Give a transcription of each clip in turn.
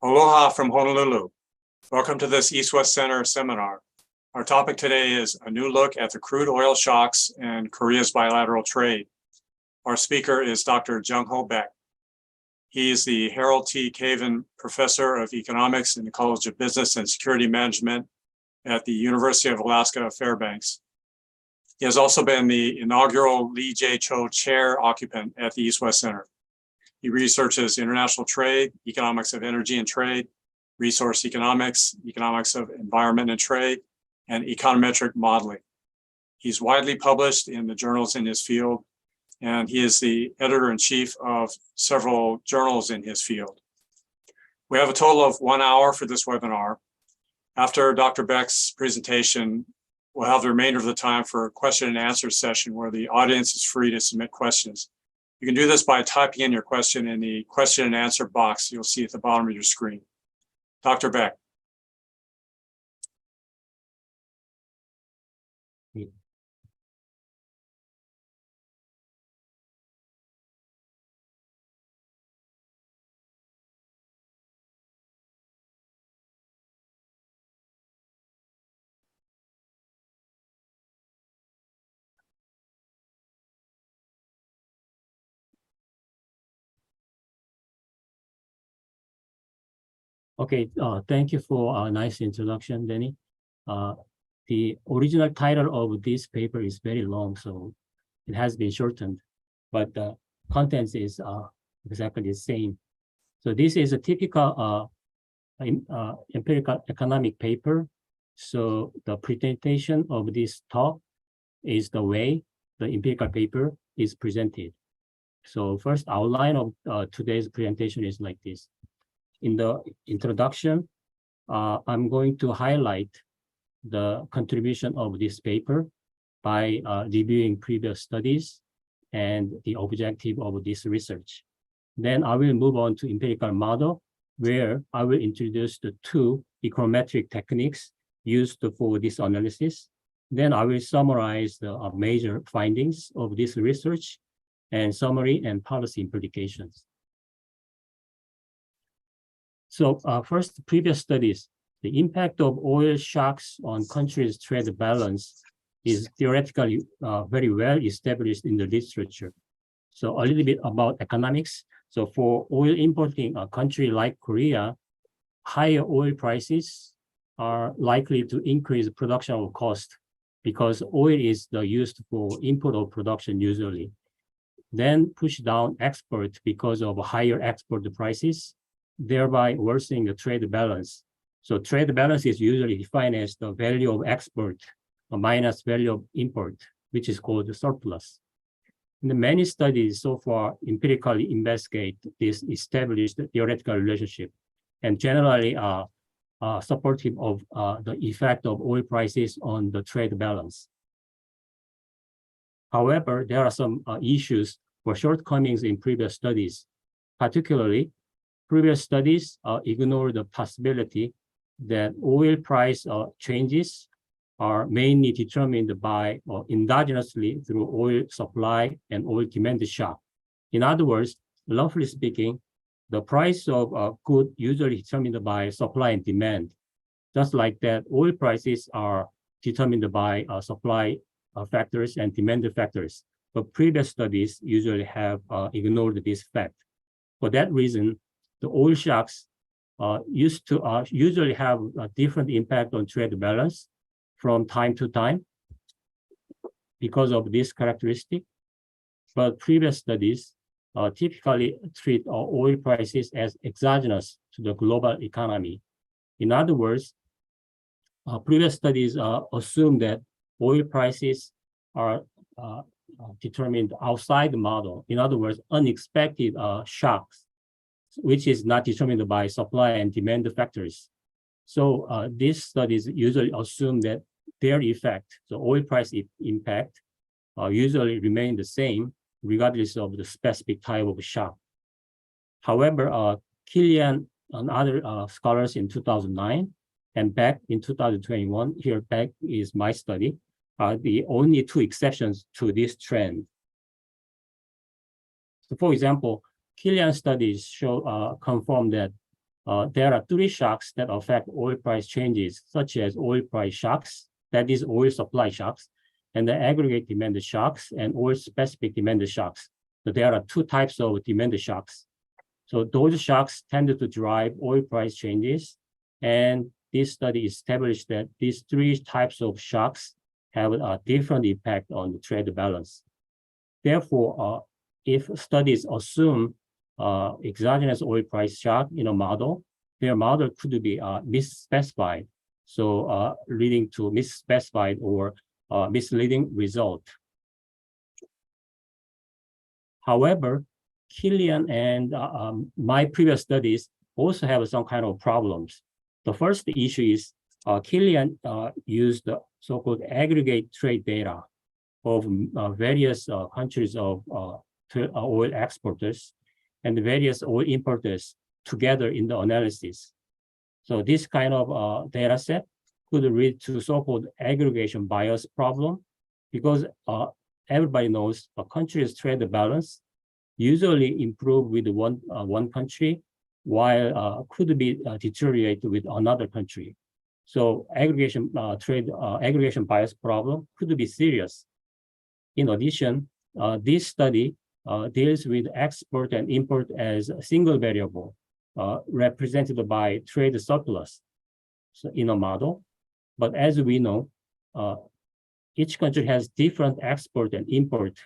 Aloha from Honolulu. Welcome to this East-West Center seminar. Our topic today is a new look at the crude oil shocks and Korea's bilateral trade. Our speaker is Dr. Jung-Ho Baek. He is the Harold T. Caven Professor of Economics in the College of Business and Security Management at the University of Alaska Fairbanks. He has also been the inaugural Lee J. Cho Chair occupant at the East-West Center. He researches international trade, economics of energy and trade, resource economics, economics of environment and trade, and econometric modeling. He's widely published in the journals in his field, and he is the editor-in-chief of several journals in his field. We have a total of 1 hour for this webinar. After Dr. Baek's presentation, we'll have the remainder of the time for a question and answer session where the audience is free to submit questions. You can do this by typing in your question in the question and answer box you'll see at the bottom of your screen. Dr. Baek. Okay, thank you for a nice introduction, Danny. The original title of this paper is very long, so it has been shortened, but the contents is exactly the same. So this is a typical empirical economic paper. So the presentation of this talk is the way the empirical paper is presented. So first outline of today's presentation is like this. In the introduction, I'm going to highlight the contribution of this paper by reviewing previous studies and the objective of this research. Then I will move on to empirical model, where I will introduce the two econometric techniques used for this analysis. Then I will summarize the major findings of this research and summary and policy implications. So first, previous studies, the impact of oil shocks on countries' trade balance is theoretically very well established in the literature. So a little bit about economics. So for oil importing a country like Korea, higher oil prices are likely to increase production cost because oil is used for import of production usually. Then push down export because of higher export prices, thereby worsening the trade balance. So trade balance is usually defined as the value of export minus value of import, which is called the surplus. And many studies so far empirically investigate this established theoretical relationship and generally are supportive of the effect of oil prices on the trade balance. However, there are some issues or shortcomings in previous studies. Particularly, previous studies ignore the possibility that oil price changes are mainly determined by or endogenously through oil supply and oil demand shock. In other words, roughly speaking, the price of good usually determined by supply and demand. Just like that, oil prices are determined by supply factors and demand factors. But previous studies usually have ignored this fact. For that reason, the oil shocks usually have a different impact on trade balance from time to time because of this characteristic. But previous studies typically treat oil prices as exogenous to the global economy. In other words, previous studies assume that oil prices are determined outside the model. In other words, unexpected shocks, which is not determined by supply and demand factors. So these studies usually assume that their effect, the oil price impact, usually remain the same regardless of the specific type of shock. However, Killian and other scholars in 2009 and Baek in 2021, here Baek is my study, are the only two exceptions to this trend. So for example, Killian studies show confirm that there are three shocks that affect oil price changes, such as oil price shocks, that is oil supply shocks, and the aggregate demand shocks and oil specific demand shocks. So there are two types of demand shocks. So those shocks tend to drive oil price changes. And this study established that these three types of shocks have a different impact on the trade balance. Therefore, if studies assume exogenous oil price shock in a model, their model could be misspecified, so leading to misspecified or misleading result. However, Killian and my previous studies also have some kind of problems. The first issue is Killian used the so-called aggregate trade data of various countries of oil exporters and various oil importers together in the analysis. So this kind of data set could lead to so-called aggregation bias problem, because everybody knows a country's trade balance usually improve with one country, while could be deteriorate with another country. So aggregation bias problem could be serious. In addition, this study deals with export and import as a single variable, represented by trade surplus, so in a model. But as we know, each country has different export and import.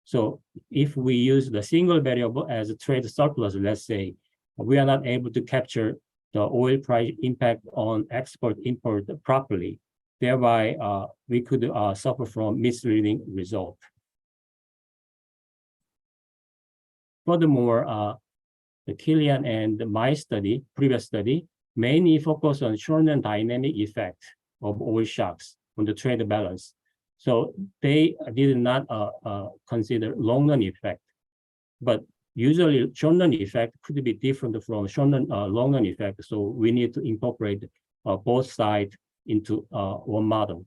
So if we use the single variable as a trade surplus, let's say, we are not able to capture the oil price impact on export-import properly. Thereby, we could suffer from misleading result. Furthermore, the Killian and my study, previous study, mainly focused on short-term dynamic effect of oil shocks on the trade balance. So they did not consider long-run effect, but usually short-run effect could be different from short-run long-run effect. So we need to incorporate both sides into one model.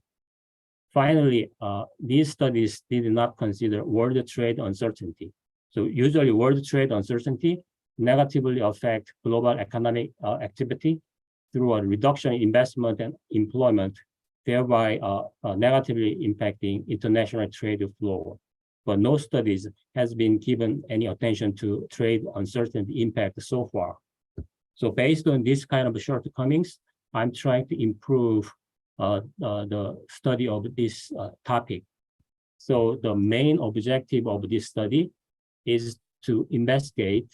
Finally, these studies did not consider world trade uncertainty. So usually world trade uncertainty negatively affect global economic activity through a reduction in investment and employment, thereby negatively impacting international trade flow. But no studies has been given any attention to trade uncertainty impact so far. So based on this kind of shortcomings, I'm trying to improve the study of this topic. So the main objective of this study is to investigate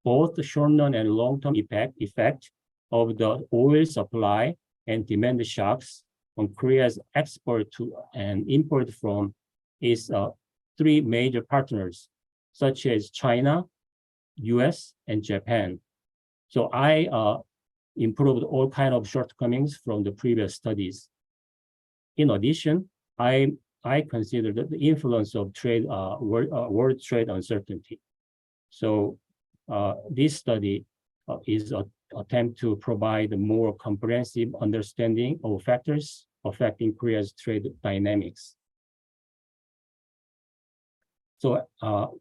both the short-term and long-term effect of the oil supply and demand shocks on Korea's export to and import from its three major partners, such as China, US, and Japan. So I improved all kinds of shortcomings from the previous studies. In addition, I considered the influence of trade, world trade uncertainty. So this study is an attempt to provide a more comprehensive understanding of factors affecting Korea's trade dynamics. So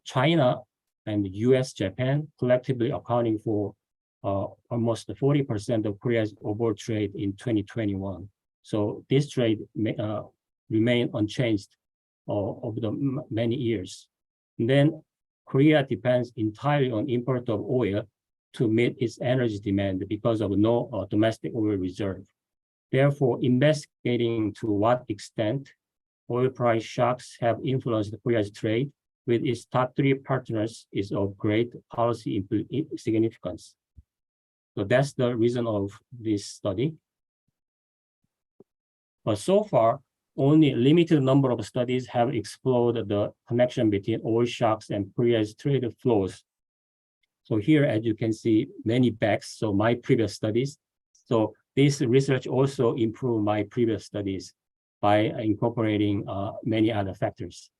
China and US, Japan collectively accounting for almost 40% of Korea's overall trade in 2021. So this trade may remain unchanged over the many years. And then Korea depends entirely on import of oil to meet its energy demand because of no domestic oil reserve. Therefore, investigating to what extent oil price shocks have influenced Korea's trade with its top three partners is of great policy significance. So that's the reason of this study. But so far, only a limited number of studies have explored the connection between oil shocks and Korea's trade flows. So here, as you can see, many backs, so my previous studies. So this research also improved my previous studies by incorporating many other factors.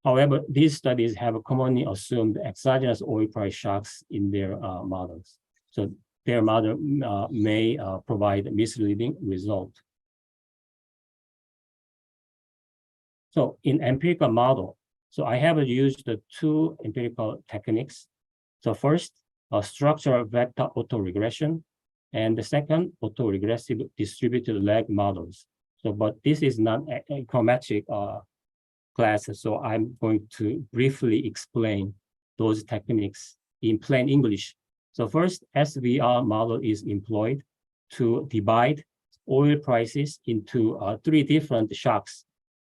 However, these studies have commonly assumed exogenous oil price shocks in their models. So their model may provide misleading result. So in empirical model, so I have used the two empirical techniques. So first, a structural vector autoregression, and the second, autoregressive distributed lag models. So, but this is not a econometric class, so I'm going to briefly explain those techniques in plain English. So first, SVR model is employed to divide oil prices into 3 different shocks,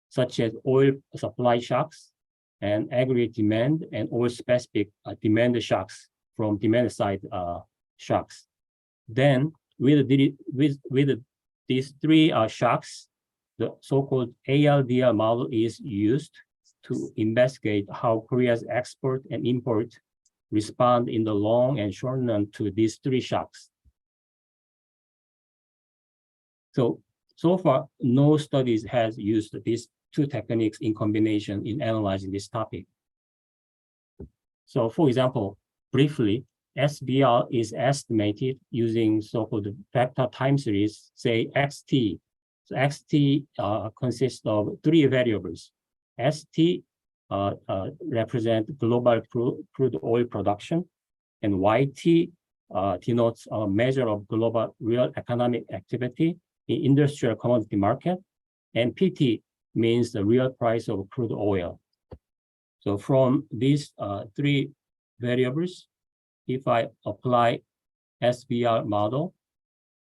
such as oil supply shocks and aggregate demand and oil-specific demand shocks from demand-side shocks. Then, with these 3 shocks, the so-called ALDR model is used to investigate how Korea's export and import respond in the long and short run to these 3 shocks. So far, no studies has used these 2 techniques in combination in analyzing this topic. So for example, briefly, SVR is estimated using so-called vector time series, say XT. So XT consists of 3 variables. ST represent global crude oil production, and YT denotes a measure of global real economic activity in industrial commodity market, and PT means the real price of crude oil. So from these 3 variables, if I apply SVR model,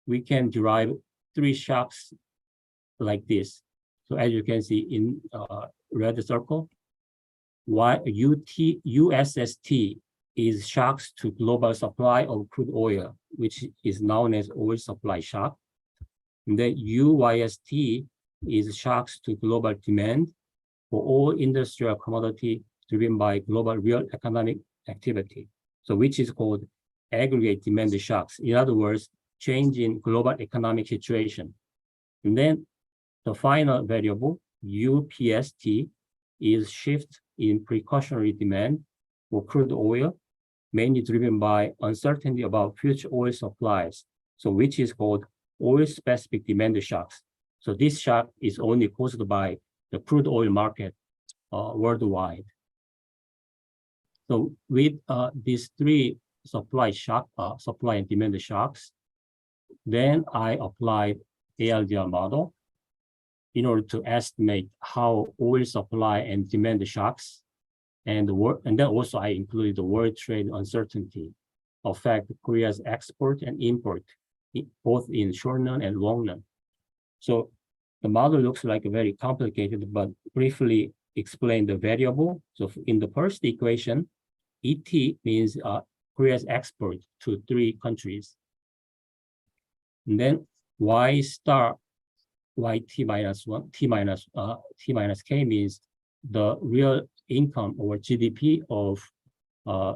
we can derive 3 shocks like this. So as you can see in red circle, USST is shocks to global supply of crude oil, which is known as oil supply shock. And then UYST is shocks to global demand for all industrial commodity driven by global real economic activity. So which is called aggregate demand shocks. In other words, change in global economic situation. And then the final variable, UPST, is shift in precautionary demand for crude oil, mainly driven by uncertainty about future oil supplies. So which is called oil-specific demand shocks. So this shock is only caused by the crude oil market worldwide. So with these 3 supply and demand shocks, then I applied ALDR model in order to estimate how oil supply and demand shocks and then also I included the world trade uncertainty affect Korea's export and import, both in short run and long run. So the model looks like very complicated, but briefly explain the variable. So in the first equation, ET means Korea's export to 3 countries. And then Y star YT minus 1, T minus K means the real income or GDP of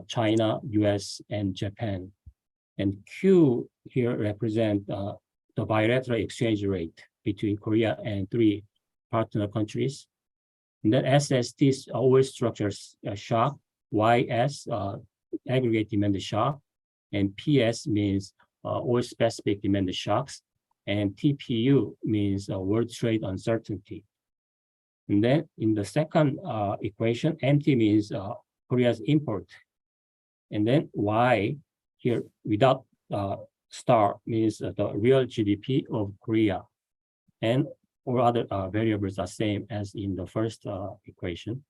China, US, and Japan. And Q here represent the bilateral exchange rate between Korea and 3 partner countries. And then SST is oil structures shock, YS aggregate demand shock, and PS means oil specific demand shocks, and TPU means world trade uncertainty. And then in the second equation, MT means Korea's import. And then Y here without star means the real GDP of Korea. And all other variables are same as in the first equation.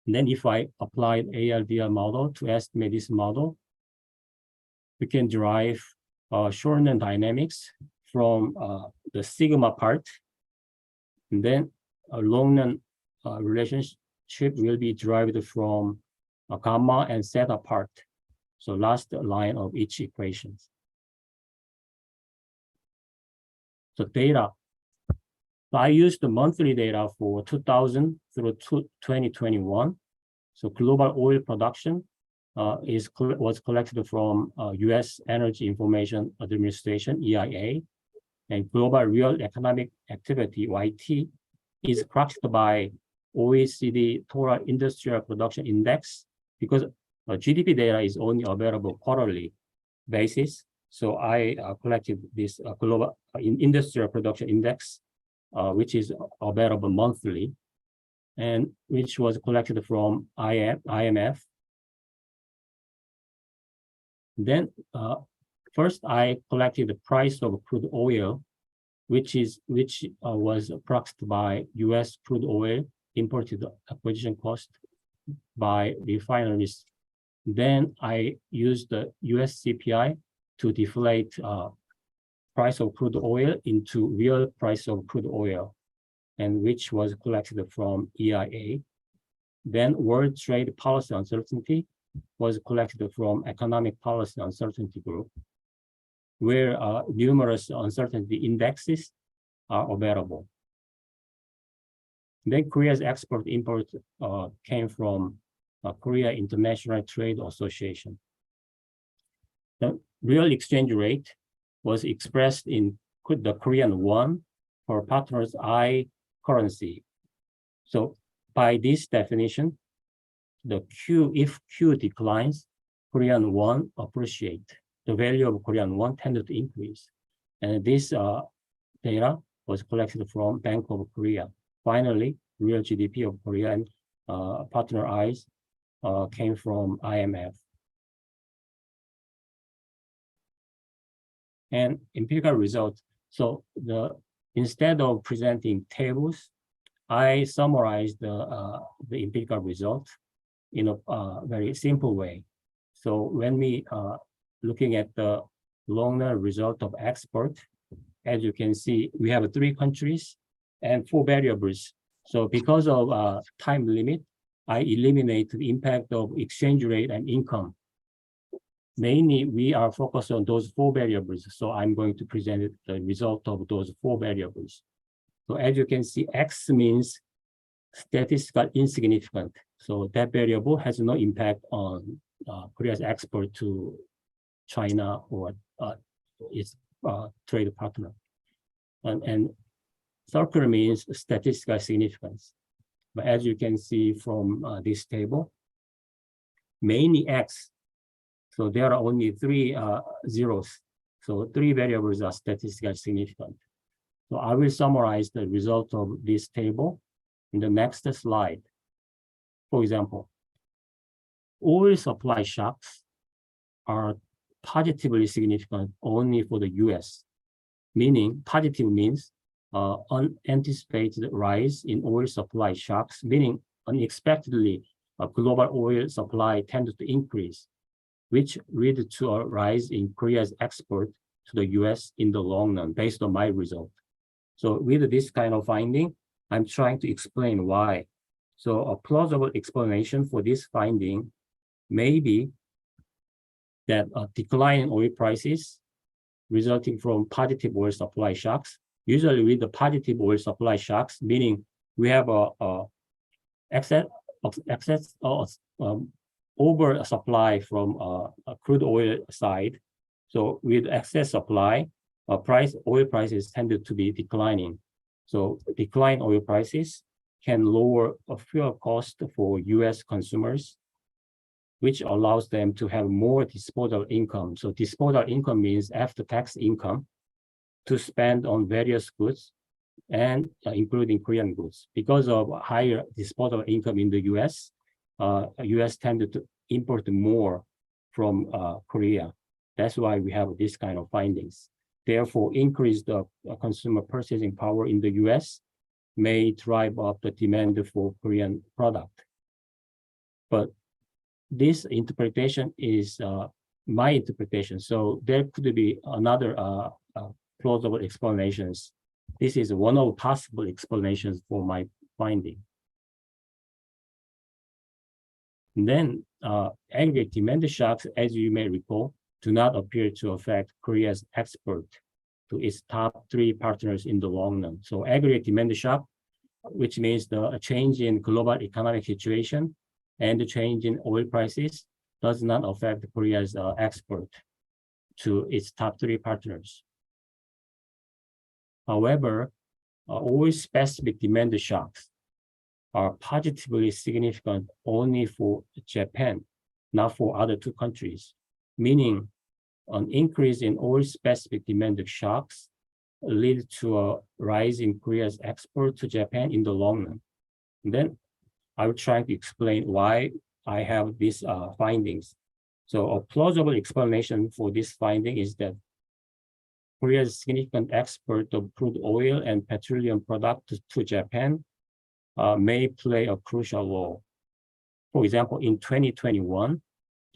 And then if I apply ALDR model to estimate this model, we can derive short-run dynamics from the sigma part. And then a long-run relationship will be derived from a gamma and theta part. So last line of each equation. So data. So I used the monthly data for 2000 through 2021. So global oil production was collected from U.S. Energy Information Administration, EIA, and global real economic activity, YT, is tracked by OECD Total Industrial Production Index, because GDP data is only available quarterly basis. So I collected this global industrial production index, which is available monthly, and which was collected from IMF. Then first I collected the price of crude oil, which was approximated by U.S. crude oil imported acquisition cost by refineries. Then I used the U.S. CPI to deflate price of crude oil into real price of crude oil, and which was collected from EIA. Then World Trade Policy Uncertainty was collected from Economic Policy Uncertainty Group, where numerous uncertainty indexes are available. Then Korea's export-import came from Korea International Trade Association. The real exchange rate was expressed in the Korean won for partner's I currency. So by this definition, if Q declines, Korean won appreciate. The value of Korean won tended to increase. And this data was collected from Bank of Korea. Finally, real GDP of Korea and partner I's came from IMF. And empirical results. So instead of presenting tables, I summarized the empirical results in a very simple way. So when we looking at the long-run result of export, as you can see, we have 3 countries and 4 variables. So because of time limit, I eliminate the impact of exchange rate and income. Mainly, we are focused on those 4 variables. So I'm going to present the result of those 4 variables. So as you can see, X means statistical insignificant. So that variable has no impact on Korea's export to China or its trade partner. And circle means statistical significance. But as you can see from this table, mainly X. So there are only 3 zeros. So 3 variables are statistically significant. So I will summarize the result of this table in the next slide. For example, oil supply shocks are positively significant only for the US, meaning positive means unanticipated rise in oil supply shocks, meaning unexpectedly global oil supply tended to increase, which led to a rise in Korea's export to the US in the long run, based on my result. So with this kind of finding, I'm trying to explain why. So a plausible explanation for this finding may be that a decline in oil prices resulting from positive oil supply shocks. Usually with the positive oil supply shocks, meaning we have excess over supply from a crude oil side. So with excess supply, oil prices tended to be declining. So decline oil prices can lower fuel cost for US consumers, which allows them to have more disposable income. So disposable income means after-tax income to spend on various goods, and including Korean goods. Because of higher disposable income in the US, US tended to import more from Korea. That's why we have this kind of findings. Therefore, increased consumer purchasing power in the US may drive up the demand for Korean product. But this interpretation is my interpretation. So there could be another plausible explanations. This is one of possible explanations for my finding. And then aggregate demand shocks, as you may recall, do not appear to affect Korea's export to its top 3 partners in the long run. So aggregate demand shock, which means the change in global economic situation and the change in oil prices, does not affect Korea's export to its top 3 partners. However, oil-specific demand shocks are positively significant only for Japan, not for other 2 countries, meaning an increase in oil-specific demand shocks lead to a rise in Korea's export to Japan in the long run. And then I will try to explain why I have these findings. So a plausible explanation for this finding is that Korea's significant export of crude oil and petroleum products to Japan may play a crucial role. For example, in 2021,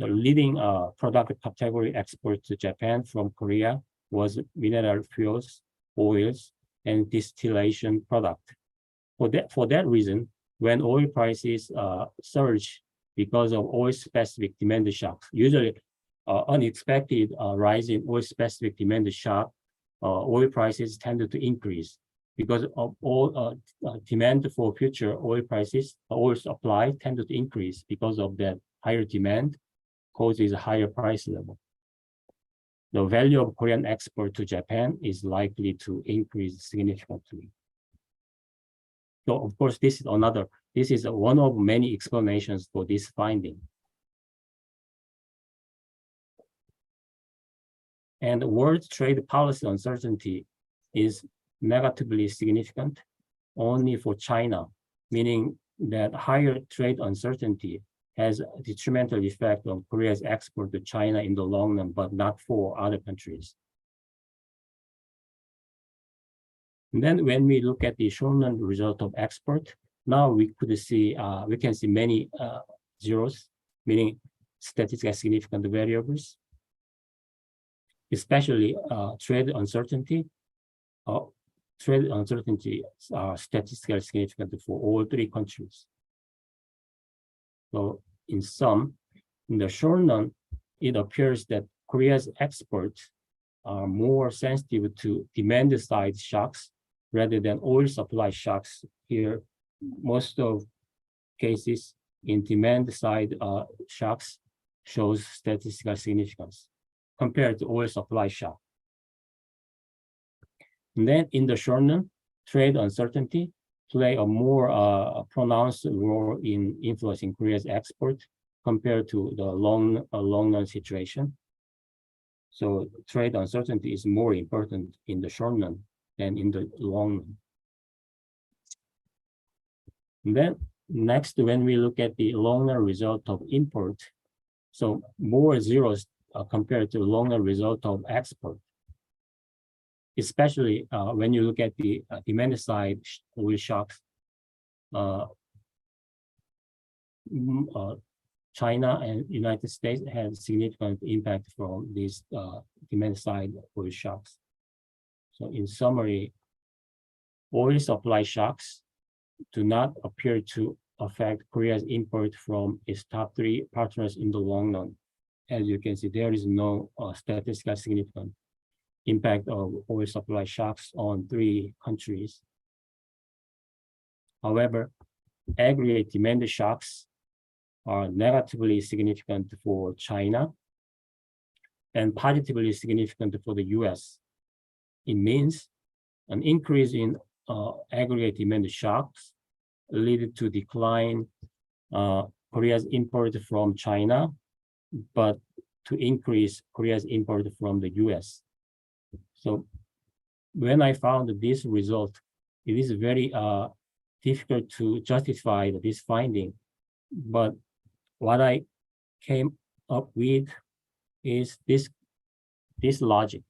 the leading product category export to Japan from Korea was mineral fuels, oils, and distillation product. For that reason, when oil prices surge because of oil-specific demand shocks, usually unexpected rise in oil-specific demand shock, oil prices tended to increase because of all demand for future oil prices, oil supply tended to increase because of that higher demand causes a higher price level. The value of Korean export to Japan is likely to increase significantly. So of course, this is one of many explanations for this finding. And world trade policy uncertainty is negatively significant only for China, meaning that higher trade uncertainty has a detrimental effect on Korea's export to China in the long run, but not for other countries. And then when we look at the short-run result of export, now we can see many zeros, meaning statistically significant variables, especially trade uncertainty. Trade uncertainty are statistically significant for all three countries. So in sum, in the short run, it appears that Korea's exports are more sensitive to demand-side shocks rather than oil supply shocks. Here, most of cases in demand-side shocks shows statistical significance compared to oil supply shock. And then in the short run, trade uncertainty play a more pronounced role in influencing Korea's export compared to the long run situation. So trade uncertainty is more important in the short run than in the long run. And then next, when we look at the long run result of import, so more zeros compared to long run result of export, especially when you look at the demand side oil shocks. China and United States had significant impact from these demand side oil shocks. So in summary, oil supply shocks do not appear to affect Korea's import from its top three partners in the long run. As you can see, there is no statistical significant impact of oil supply shocks on three countries. However, aggregate demand shocks are negatively significant for China and positively significant for the US. It means an increase in aggregate demand shocks lead to decline Korea's import from China, but to increase Korea's import from the US. So when I found this result, it is very difficult to justify this finding. But what I came up with is this logic.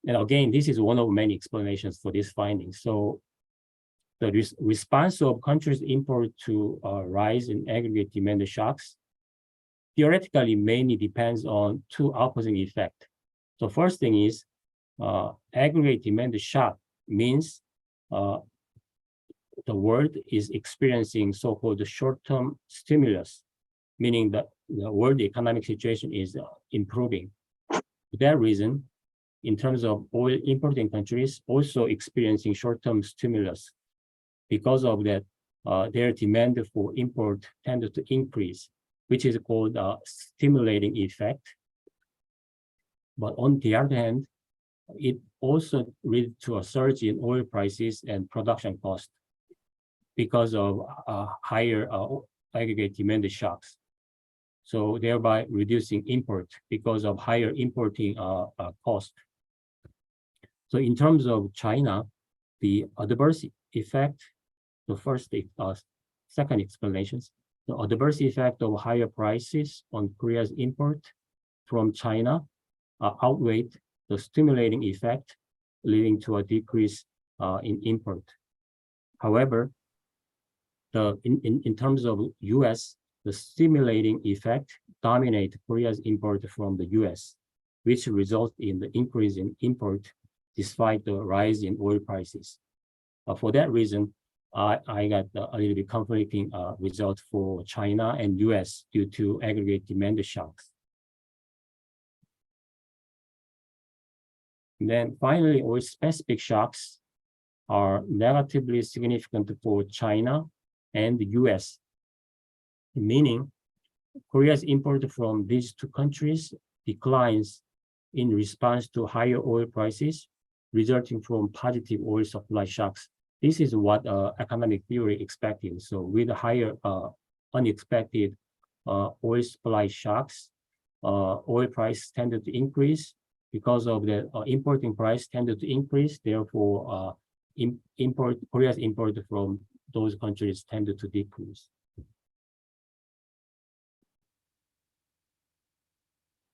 And again, this is one of many explanations for this finding. So the response of countries' import to rise in aggregate demand shocks theoretically mainly depends on two opposing effects. So first thing is aggregate demand shock means the world is experiencing so-called short-term stimulus, meaning that the world economic situation is improving. For that reason, in terms of oil importing countries, also experiencing short-term stimulus. Because of that, their demand for import tended to increase, which is called a stimulating effect. But on the other hand, it also leads to a surge in oil prices and production costs because of higher aggregate demand shocks. So thereby reducing import because of higher importing cost. So in terms of China, the adverse effect, the second explanations, The adverse effect of higher prices on Korea's import from China outweighed the stimulating effect, leading to a decrease in import. However, in terms of US, the stimulating effect dominates Korea's import from the US, which results in the increase in import despite the rise in oil prices. For that reason, I got a little bit conflicting result for China and US due to aggregate demand shocks. And then finally, oil-specific shocks are negatively significant for China and the US, meaning Korea's import from these two countries declines in response to higher oil prices, resulting from positive oil supply shocks. This is what economic theory expected. So with higher unexpected oil supply shocks, oil price tended to increase. Because of the importing price tended to increase, therefore Korea's import from those countries tended to decrease.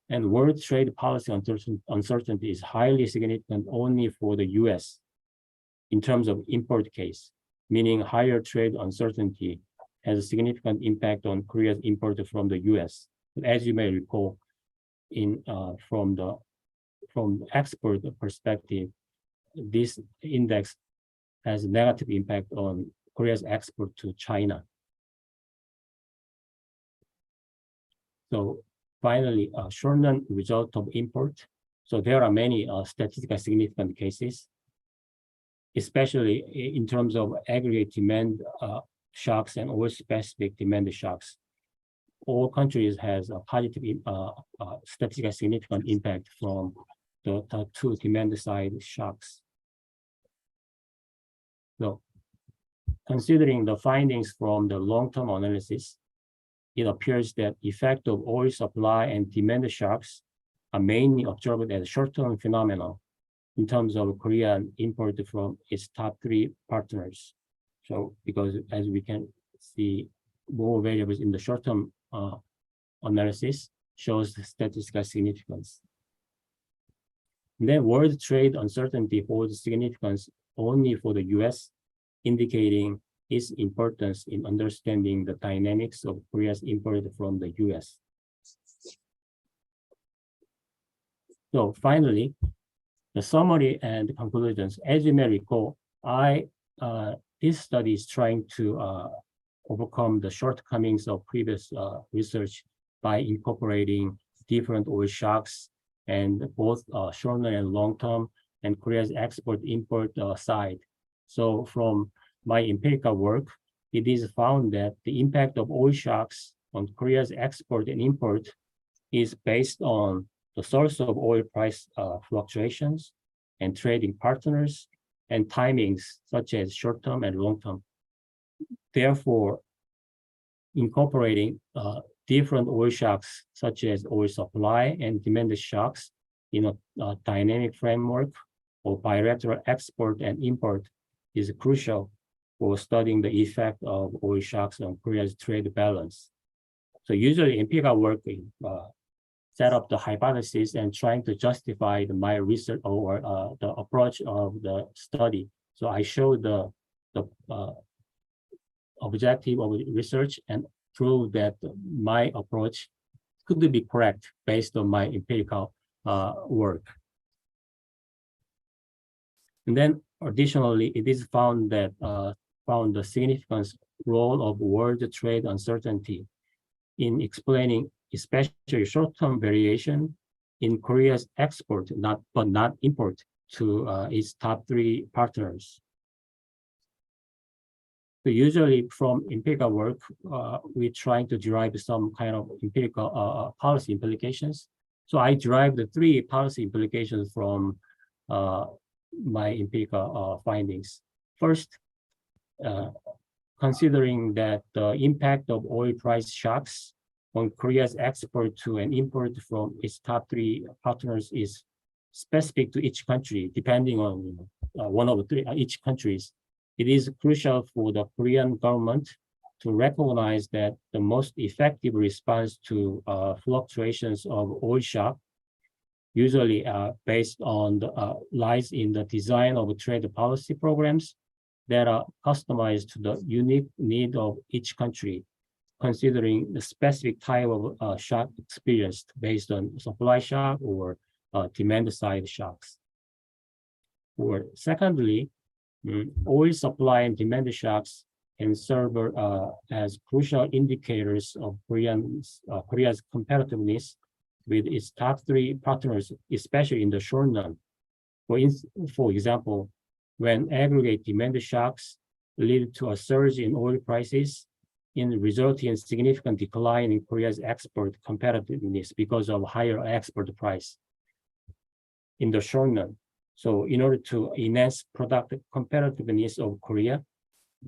And world trade policy uncertainty is highly significant only for the US in terms of import case, meaning higher trade uncertainty has a significant impact on Korea's import from the US. But as you may recall, from the export perspective, this index has a negative impact on Korea's export to China. So finally, short-run result of import. So there are many statistically significant cases, especially in terms of aggregate demand shocks and oil-specific demand shocks. All countries has a positive statistically significant impact from the two demand side shocks. So considering the findings from the long-term analysis, it appears that effect of oil supply and demand shocks are mainly observed as short-term phenomena in terms of Korean import from its top three partners. So because as we can see, more variables in the short-term analysis shows the statistical significance. And then world trade uncertainty holds significance only for the US, indicating its importance in understanding the dynamics of Korea's import from the US. So finally, the summary and conclusions. As you may recall, this study is trying to overcome the shortcomings of previous research by incorporating different oil shocks and both short-term and long-term and Korea's export-import side. So from my empirical work, it is found that the impact of oil shocks on Korea's export and import is based on the source of oil price fluctuations and trading partners and timings such as short-term and long-term. Therefore, incorporating different oil shocks such as oil supply and demand shocks in a dynamic framework or bilateral export and import is crucial for studying the effect of oil shocks on Korea's trade balance. So usually empirical work set up the hypothesis and trying to justify my research or the approach of the study. So I show the objective of research and prove that my approach could be correct based on my empirical work. And then additionally, it is found that found the significant role of world trade uncertainty in explaining especially short-term variation in Korea's export, but not import to its top three partners. So usually from empirical work, we're trying to derive some kind of empirical policy implications. So I derived the three policy implications from my empirical findings. First, considering that the impact of oil price shocks on Korea's export to and import from its top three partners is specific to each country, depending on one of the three each countries. It is crucial for the Korean government to recognize that the most effective response to fluctuations of oil shock usually based on the lies in the design of trade policy programs that are customized to the unique need of each country, considering the specific type of shock experienced based on supply shock or demand side shocks. Or secondly, oil supply and demand shocks can serve as crucial indicators of Korea's competitiveness with its top three partners, especially in the short run. For example, when aggregate demand shocks lead to a surge in oil prices, resulting in significant decline in Korea's export competitiveness because of higher export price in the short run. So in order to enhance product competitiveness of Korea,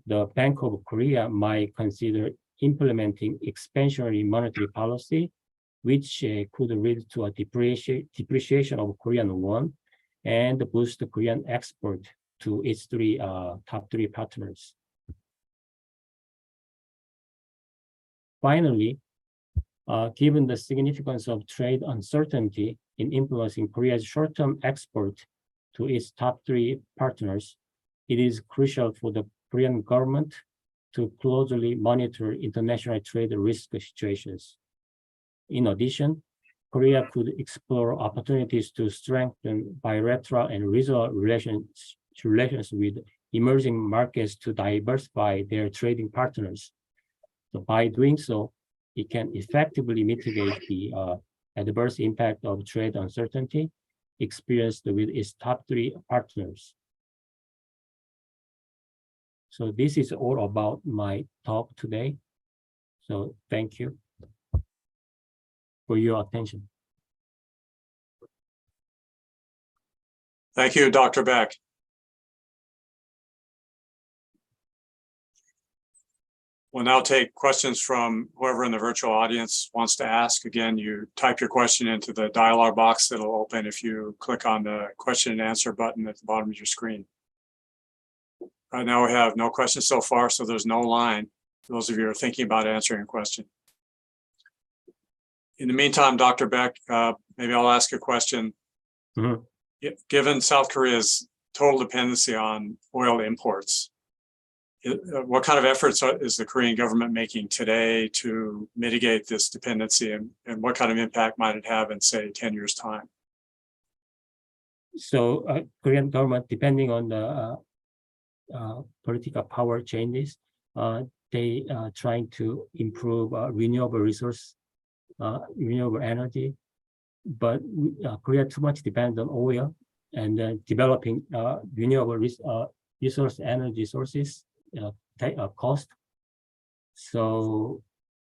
the Bank of Korea might consider implementing expansionary monetary policy, which could lead to a depreciation of Korean won and boost the Korean export to its top three partners. Finally, given the significance of trade uncertainty in influencing Korea's short-term export to its top three partners, it is crucial for the Korean government to closely monitor international trade risk situations. In addition, Korea could explore opportunities to strengthen bilateral and regional relations with emerging markets to diversify their trading partners. So by doing so, it can effectively mitigate the adverse impact of trade uncertainty experienced with its top three partners. So this is all about my talk today. So thank you for your attention. Thank you, Dr. Beck. We'll now take questions from whoever in the virtual audience wants to ask. Again, you type your question into the dialog box that'll open if you click on the question and answer button at the bottom of your screen. Right now we have no questions so far, so there's no line for those of you who are thinking about answering a question. In the meantime, Dr. Beck, maybe I'll ask a question. Mm-hmm. Given South Korea's total dependency on oil imports, what kind of efforts is the Korean government making today to mitigate this dependency, and what kind of impact might it have in, say, 10 years' time? So Korean government, depending on the political power changes, they are trying to improve renewable resource, renewable energy, but Korea too much depends on oil, and developing renewable resource energy sources take a cost. So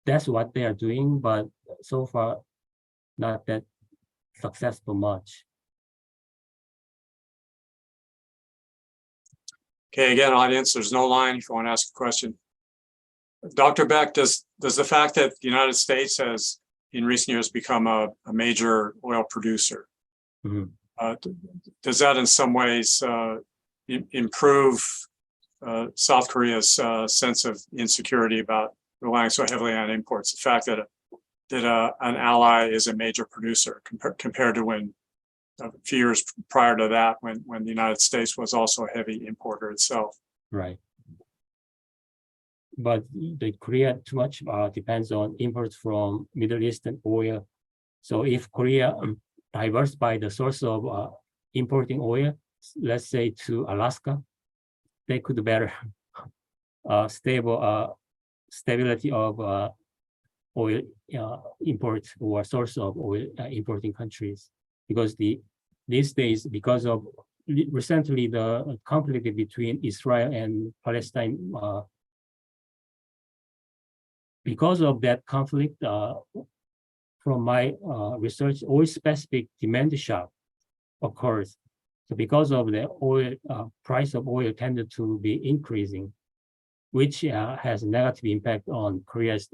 that's what they are doing, but so far not that successful much. Okay, again, audience, there's no line if you want to ask a question. Dr. Beck, does the fact that the United States has in recent years become a major oil producer, mm-hmm. Does that in some ways improve South Korea's sense of insecurity about relying so heavily on imports? The fact that an ally is a major producer compared to when a few years prior to that, when the United States was also a heavy importer itself. Right. But the Korea too much depends on imports from Middle Eastern oil. So if Korea diversify the source of importing oil, let's say to Alaska, they could better stability of oil import or source of oil importing countries, because these days, because of recently the conflict between Israel and Palestine, because of that conflict, from my research, oil-specific demand shock occurs. So because of the oil, price of oil tended to be increasing, which has a negative impact on Korea's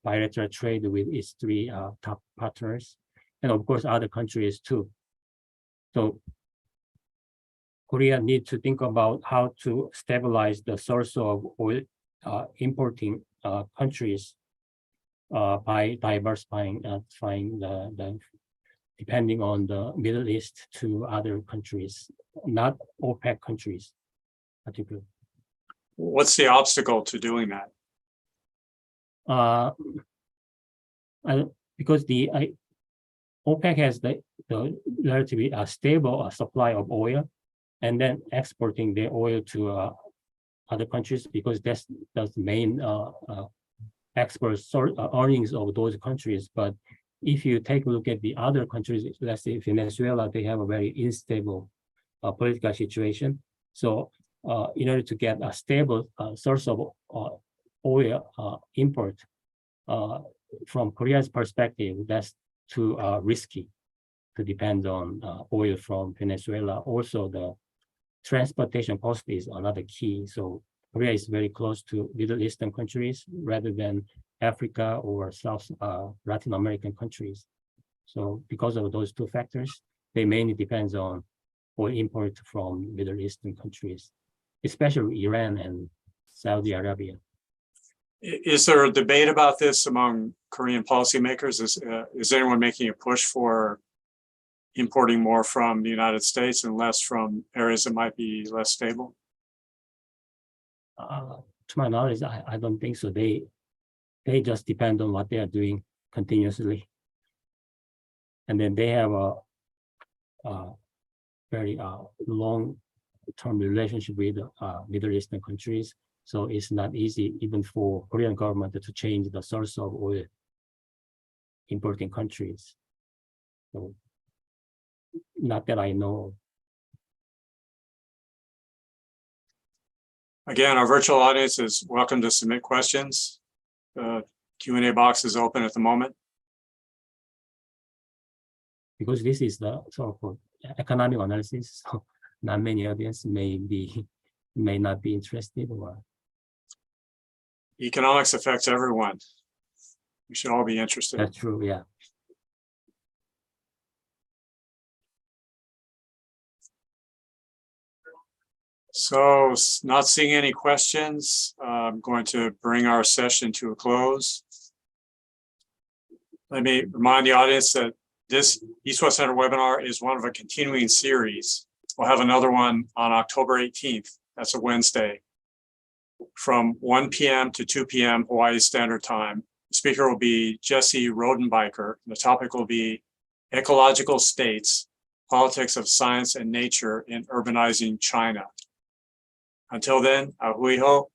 bilateral trade with its three top partners, and of course other countries too. So Korea needs to think about how to stabilize the source of oil importing countries by diversifying depending on the Middle East to other countries, not OPEC countries, particularly. What's the obstacle to doing that? Because the OPEC has the relatively stable supply of oil, and then exporting the oil to other countries, because that's the main export earnings of those countries. But if you take a look at the other countries, let's say Venezuela, they have a very unstable political situation. So in order to get a stable source of oil import, from Korea's perspective, that's too risky to depend on oil from Venezuela. Also, the transportation cost is another key. So Korea is very close to Middle Eastern countries rather than Africa or South Latin American countries. So because of those two factors, they mainly depends on oil import from Middle Eastern countries, especially Iran and Saudi Arabia. Is there a debate about this among Korean policymakers? Is anyone making a push for importing more from the United States and less from areas that might be less stable? To my knowledge, I don't think so. They just depend on what they are doing continuously, and then they have a very long-term relationship with Middle Eastern countries. So it's not easy even for Korean government to change the source of oil importing countries. So not that I know. Again, our virtual audience is welcome to submit questions. The Q&A box is open at the moment. Because this is the sort of economic analysis, so not many audience may not be interested. Or economics affects everyone. We should all be interested. That's true, yeah. So, not seeing any questions, I'm going to bring our session to a close. Let me remind the audience that this East West Center webinar is one of a continuing series. We'll have another one on October 18th. That's a Wednesday, from 1 p.m. to 2 p.m. Hawaii Standard Time. The speaker will be Jesse Rodenbiker. The topic will be Ecological States, Politics of Science and Nature in Urbanizing China. Until then, ahui ho.